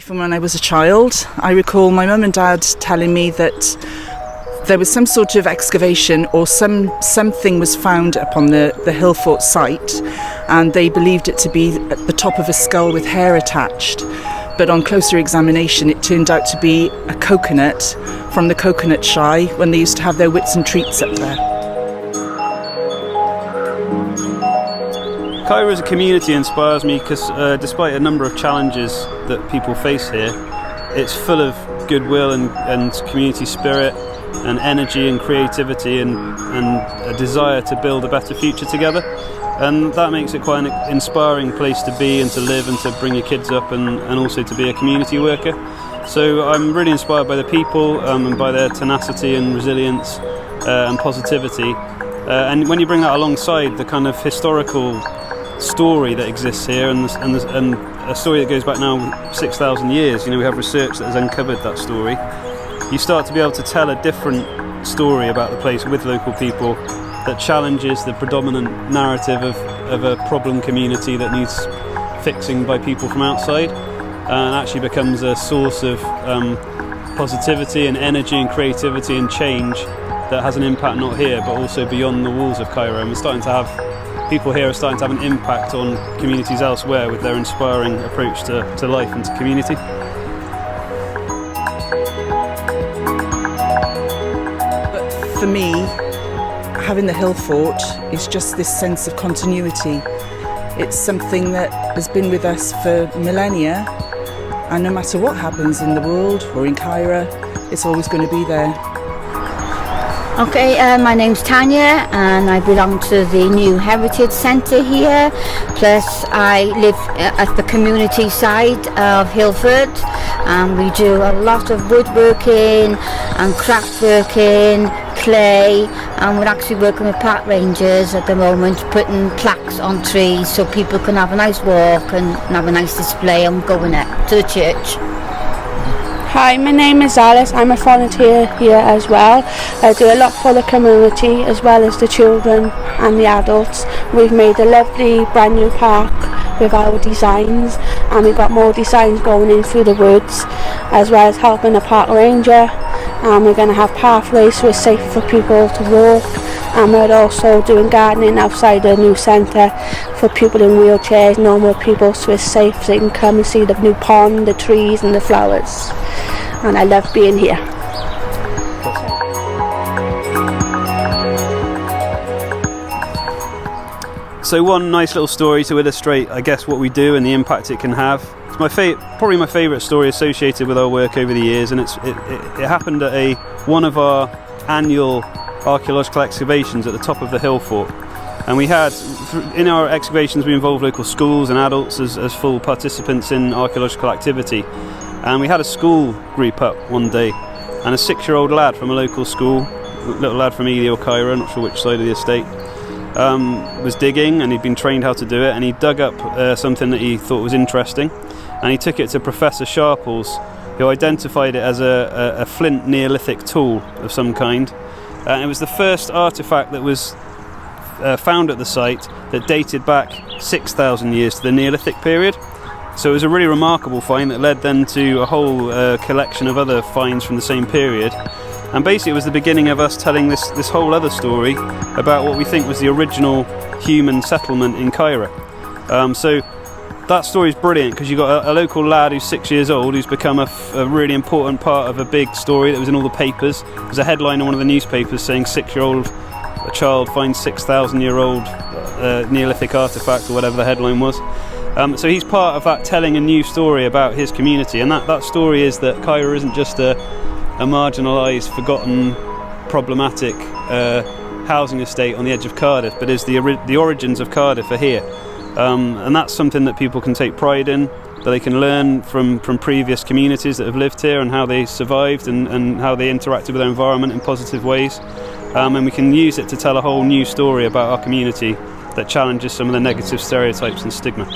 From when I was a child, I recall my mum and dad telling me that there was some sort of excavation or something was found upon the Hillfort site, and they believed it to be at the top of a skull with hair attached. But on closer examination, it turned out to be a coconut from the coconut shy when they used to have their wits and treats up there. CAER as a community inspires me because despite a number of challenges that people face here, it's full of goodwill and community spirit and energy and creativity and a desire to build a better future together. And that makes it quite an inspiring place to be and to live and to bring your kids up and also to be a community worker. So I'm really inspired by the people and by their tenacity and resilience and positivity. And when you bring that alongside the kind of historical story that exists here and a story that goes back now 6,000 years, we have research that has uncovered that story, you start to be able to tell a different story about the place with local people that challenges the predominant narrative of a problem community that needs fixing by people from outside, and actually becomes a source of positivity and energy and creativity and change that has an impact not here but also beyond the walls of Caerau. And we're starting to have people here are starting to have an impact on communities elsewhere with their inspiring approach to life and to community. But for me, having the Hillfort is just this sense of continuity. It's something that has been with us for millennia, and no matter what happens in the world or in Caerau, it's always going to be there. Okay, my name's Tania and I belong to the new Heritage Centre here, plus I live at the community side of Hillford, and we do a lot of woodworking and craft working, clay, and we're actually working with park rangers at the moment, putting plaques on trees so people can have a nice walk and have a nice display and going to the church. Hi, my name is Alice. I'm a volunteer here as well. I do a lot for the community as well as the children and the adults. We've made a lovely brand new park with our designs, and we've got more designs going in through the woods, as well as helping a park ranger. We're going to have pathways so it's safe for people to walk, and we're also doing gardening outside the new centre for people in wheelchairs, normal people, so it's safe so they can come and see the new pond, the trees and the flowers. And I love being here. So one nice little story to illustrate, I guess, what we do and the impact it can have. It's probably my favourite story associated with our work over the years, and it happened at one of our annual archaeological excavations at the top of the Hillfort. And we had, in our excavations, we involved local schools and adults as full participants in archaeological activity. And we had a school group up one day, and a 6-year-old lad from a local school, little lad from Ely or Caerau, not sure which side of the estate, was digging, and he'd been trained how to do it, and he dug up something that he thought was interesting, and he took it to Professor Sharples, who identified it as a flint Neolithic tool of some kind. And it was the first artefact that was found at the site that dated back 6,000 years to the Neolithic period. So it was a really remarkable find that led then to a whole collection of other finds from the same period. And basically it was the beginning of us telling this whole other story about what we think was the original human settlement in Caerau. So that story is brilliant because you've got a local lad who's 6 years old who's become a really important part of a big story that was in all the papers. There's a headline in one of the newspapers saying 6-year-old a child finds 6,000-year-old Neolithic artefact, or whatever the headline was. So he's part of that telling a new story about his community, and that story is that Caerau isn't just a marginalised, forgotten, problematic housing estate on the edge of Cardiff, but is the origins of Cardiff are here. And that's something that people can take pride in, that they can learn from previous communities that have lived here and how they survived and how they interacted with their environment in positive ways. And we can use it to tell a whole new story about our community that challenges some of the negative stereotypes and stigma.